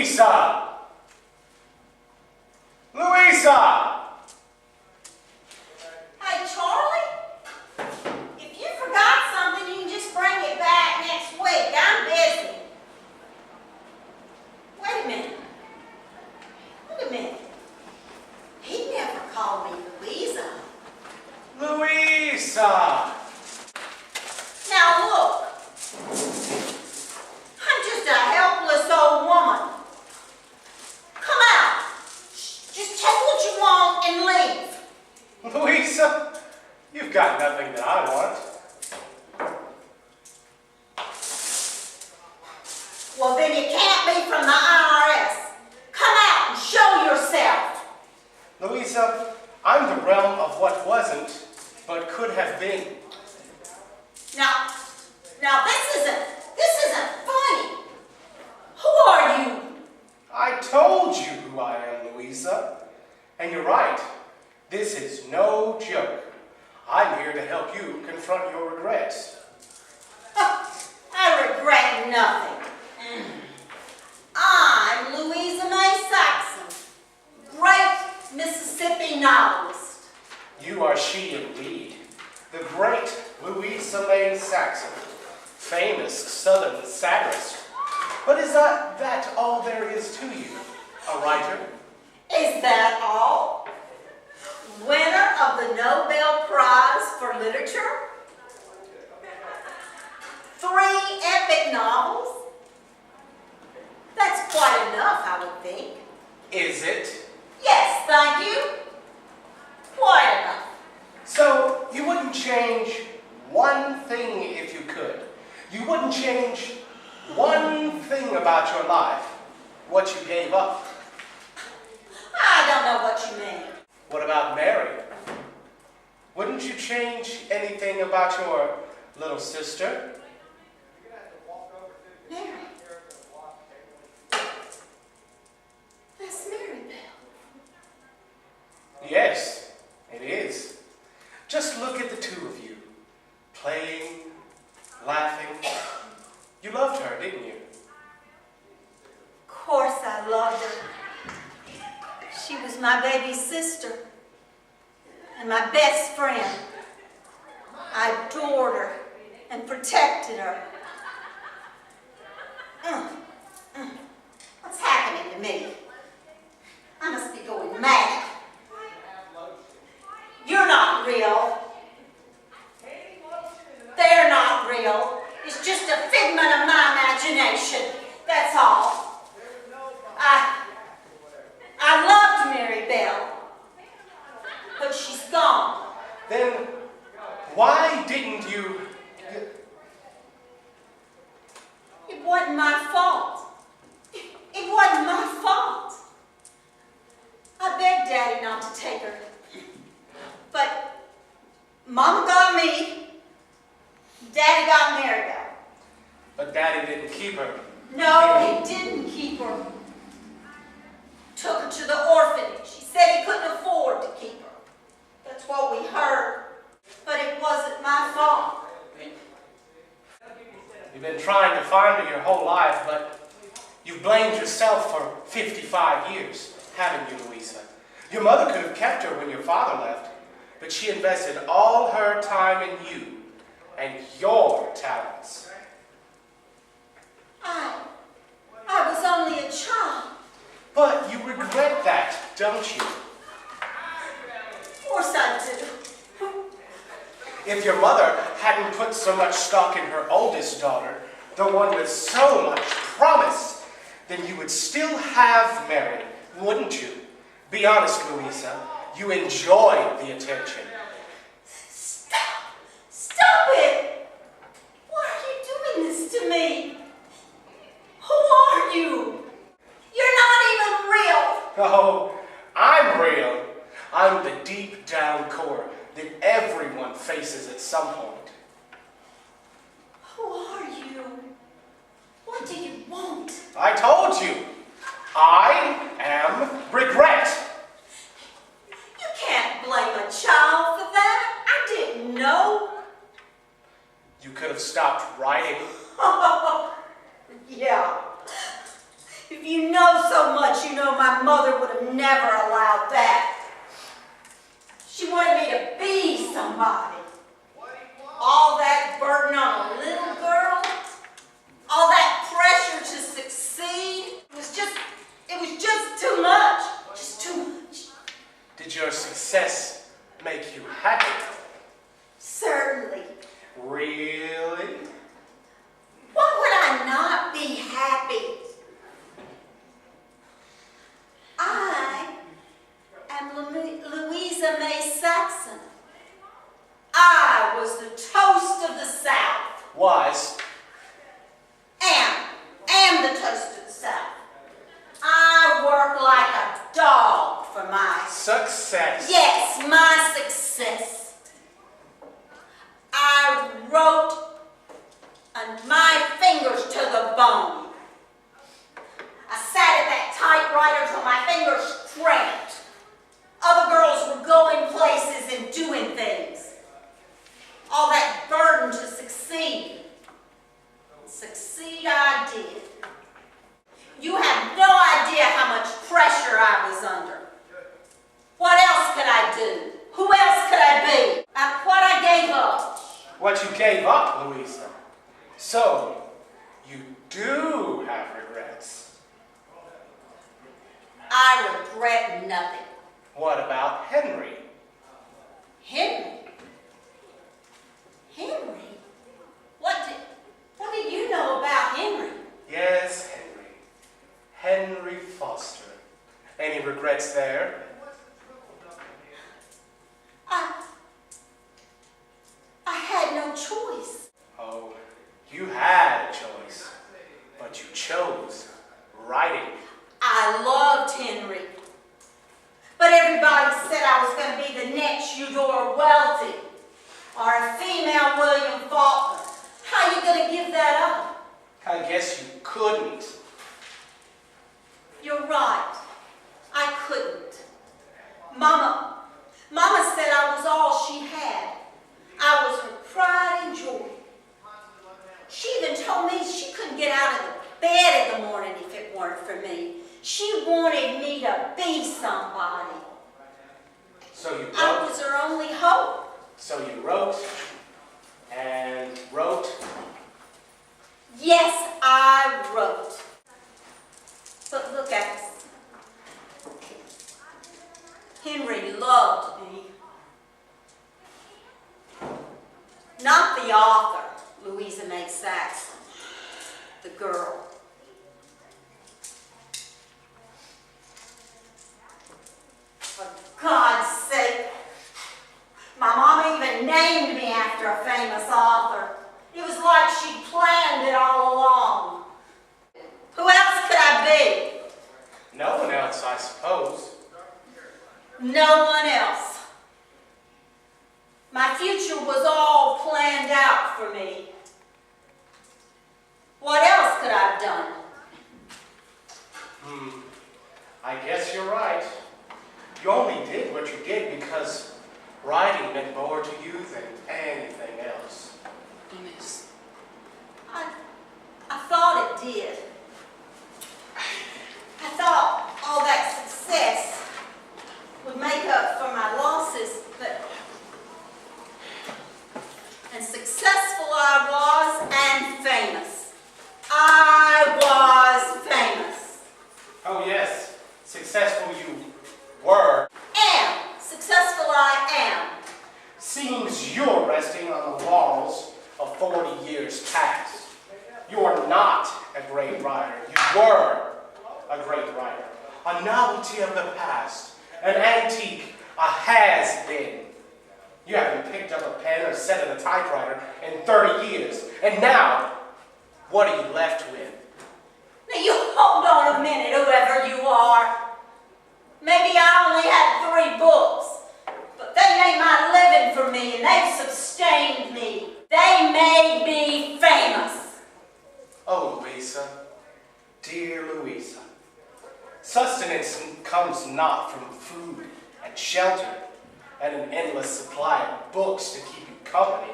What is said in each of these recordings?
Louisa! Louisa! Hey, Charlie, if you forgot something, you can just bring it back next week. I'm busy. Wait a minute. Wait a minute. He never called me Louisa. Louisa! Now look, I'm just a helpless old woman. Come out. Just take what you want and leave. Louisa, you've got nothing that I want. Well, then you can't be from the IRS. Come out and show yourself. Louisa, I'm the realm of what wasn't, but could have been. Now this isn't funny. Who are you? I told you who I am, Louisa. And you're right. This is no joke. I'm here to help you confront your regrets. I regret nothing. I'm Louisa May Saxon, great Mississippi novelist. You are she indeed. The great Louisa May Saxon, famous Southern satirist. But is that all there is to you, a writer? Is that all? Winner of the Nobel Prize for Literature? 3 epic novels? That's quite enough, I would think. Is it? Yes, thank you. Quite enough. So you wouldn't change one thing if you could. You wouldn't change one thing about your life, what you gave up. I don't know what you mean. What about Mary? Wouldn't you change anything about your little sister? Mary. That's Mary Bell. Yes, it is. Just look at the two of you, playing, laughing. You loved her, didn't you? Of course I loved her. She was my baby sister and my best friend. I adored her and protected her. What's happening to me? I must be going mad. You're not real. They're not real. It's just a figment of my imagination. That's all. I loved Mary Bell, but she's gone. Then why didn't you... It wasn't my fault. It wasn't my fault. I begged Daddy not to take her. But Mama got me. Daddy got Mary Bell. But Daddy didn't keep her. No, he didn't keep her. Took her to the orphanage. He said he couldn't afford to keep her. That's what we heard. But it wasn't my fault. You've been trying to find her your whole life, but you've blamed yourself for 55 years, haven't you, Louisa? Your mother could have kept her when your father left, but she invested all her time in you and your talents. I was only a child. But you regret that, don't you? Of course I do. If your mother hadn't put so much stock in her oldest daughter, the one with so much promise, then you would still have Mary, wouldn't you? Be honest, Louisa. You enjoyed the attention. Stop it! Why are you doing this to me? Who are you? You're not even real. Oh, I'm real. I'm the deep down core that everyone faces at some point. Who are you? What do you want? I told you. I am regret. You can't blame a child for that. I didn't know. You could have stopped writing. Yeah. If you know so much, you know my mother would have never allowed that. She wanted me to be somebody. All that burden on a little girl, all that pressure to succeed, it was just too much. Just too much. Did your success make you happy? Certainly. Really? Why would I not be happy? I am Louisa May Saxon. I was the toast of the South. Was? Am the toast of the South. I work like a dog for my Success. Yes, my success. I wrote my fingers to the bone. I sat at that typewriter till my fingers cramped. Other girls were going places and doing things. All that burden to succeed. Succeed I did. You have no idea how much pressure I was under. What else could I do? Who else could I be? What I gave up. What you gave up, Louisa. So, you do have regrets. I regret nothing. What about Henry? Henry? Henry? What did you know about Henry? Yes, Henry. Henry Foster. Any regrets there? I had no choice. Oh, you had a choice, but you chose writing. I loved Henry. But everybody said I was going to be the next Eudora Welty or a female William Faulkner. How are you going to give that up? I guess you couldn't. You're right. I couldn't. Mama said I was all she had. I was her pride and joy. She even told me she couldn't get out of the bed in the morning if it weren't for me. She wanted me to be somebody. So you wrote. I was her only hope. So you wrote and wrote. Yes, I wrote. But look at us. Henry loved me. Not the author, Louisa May Saxon, the girl. For God's sake, my mama even named me after a famous author. It was like she planned it all along. Who else could I be? No one else, I suppose. No one else. My future was all planned out for me. What else could I have done? I guess you're right. You only did what you did because writing meant more to you than anything else. Miss. I thought it did. I thought all that success would make up for my losses, and successful I was and famous. I was famous. Oh yes, successful you were. Successful I am. Seems you're resting on the laurels of 40 years past. You are not a great writer. You were a great writer. A novelty of the past. An antique. A has-been. You haven't picked up a pen or set at a typewriter in 30 years. And now, what are you left with? Now you hold on a minute, whoever you are. Maybe I only had 3 books, but they made my living for me and they've sustained me. They made me famous. Oh, Louisa, dear Louisa, sustenance comes not from food and shelter and an endless supply of books to keep you company.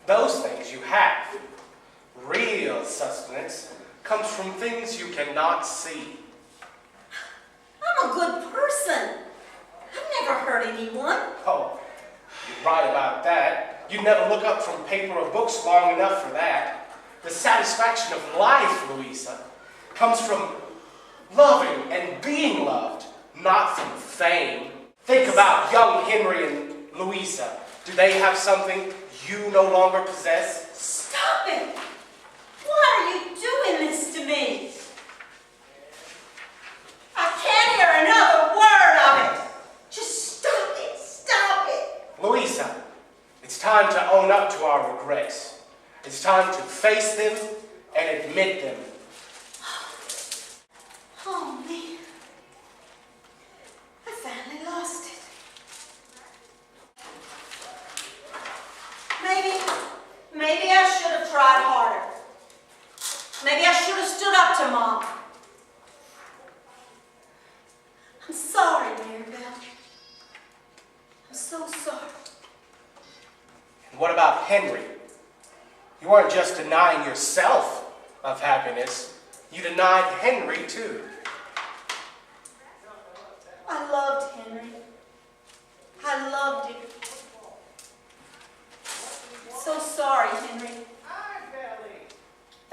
Those things you have. Real sustenance comes from things you cannot see. I'm a good person. I've never hurt anyone. Oh, you're right about that. You'd never look up from paper or books long enough for that. The satisfaction of life, Louisa, comes from loving and being loved, not from fame. Think about young Henry and Louisa. Do they have something you no longer possess? Stop it! Why are you doing this to me? I can't hear another word of it. Just stop it. Stop it. Louisa, it's time to own up to our regrets. It's time to face them and admit them. Oh, man. I finally lost it. Maybe I should have tried harder. Maybe I should have stood up to Mom. I'm sorry, Maribel. I'm so sorry. And what about Henry? You weren't just denying yourself of happiness. You denied Henry, too. I loved Henry. I loved him. So sorry, Henry. If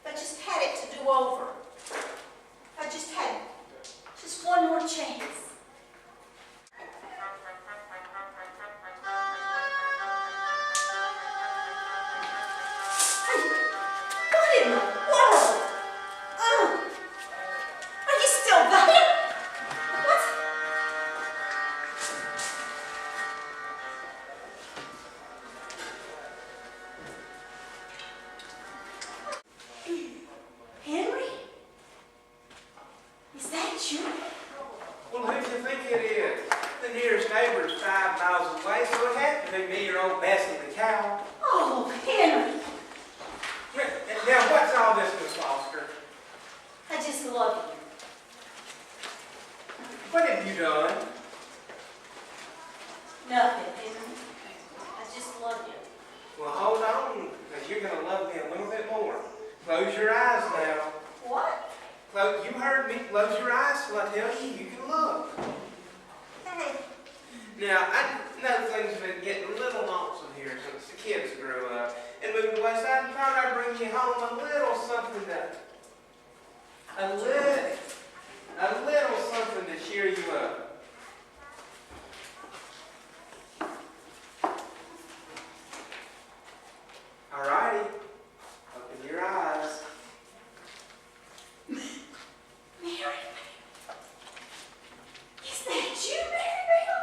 I just had it to do over. If I just had just one more chance. What in the world? Are you still there? What? Henry? Is that you? Well, who do you think it is? The nearest neighbor is 5 miles away, so it had to be me, your old Bessie the cow. Oh, Henry. Now, what's all this, Miss Foster? I just love you. What have you done? Nothing, Henry. I just love you. Well, hold on, because you're going to love me a little bit more. Close your eyes now. What? You heard me. Close your eyes till I tell you you can look. Hey. Now, I know things have been getting a little lonesome here since the kids grew up and moved away, so I thought I'd bring you home a little something to cheer you up. All righty. Open your eyes. Mary, is that you, Maribel?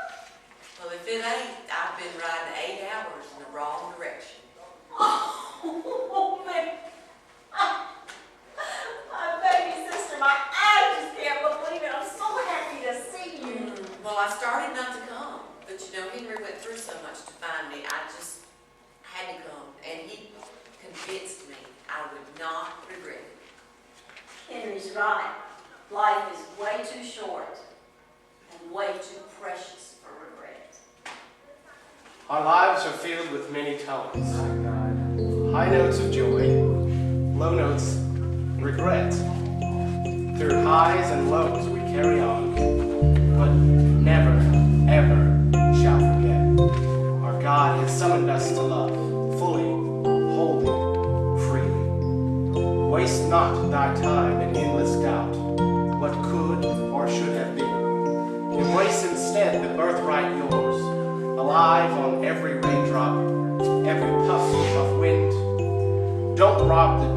Well, if it ain't, I've been riding 8 hours in the wrong direction. Oh, man. My baby sister, I just can't believe it. I'm so happy to see you. Well, I started not to come, but you know, Henry went through so much to find me. I just had to come, and he convinced me I would not regret it. Henry's right. Life is way too short and way too precious for regret. Our lives are filled with many tones. High notes of joy, low notes of regret. Through highs and lows we carry on, but never, ever shall forget. Our God has summoned us to love, fully, wholly, freely. Waste not thy time in endless doubt, what could or should have been. Embrace instead the birthright yours, alive on every raindrop, every puff of wind. Don't rob the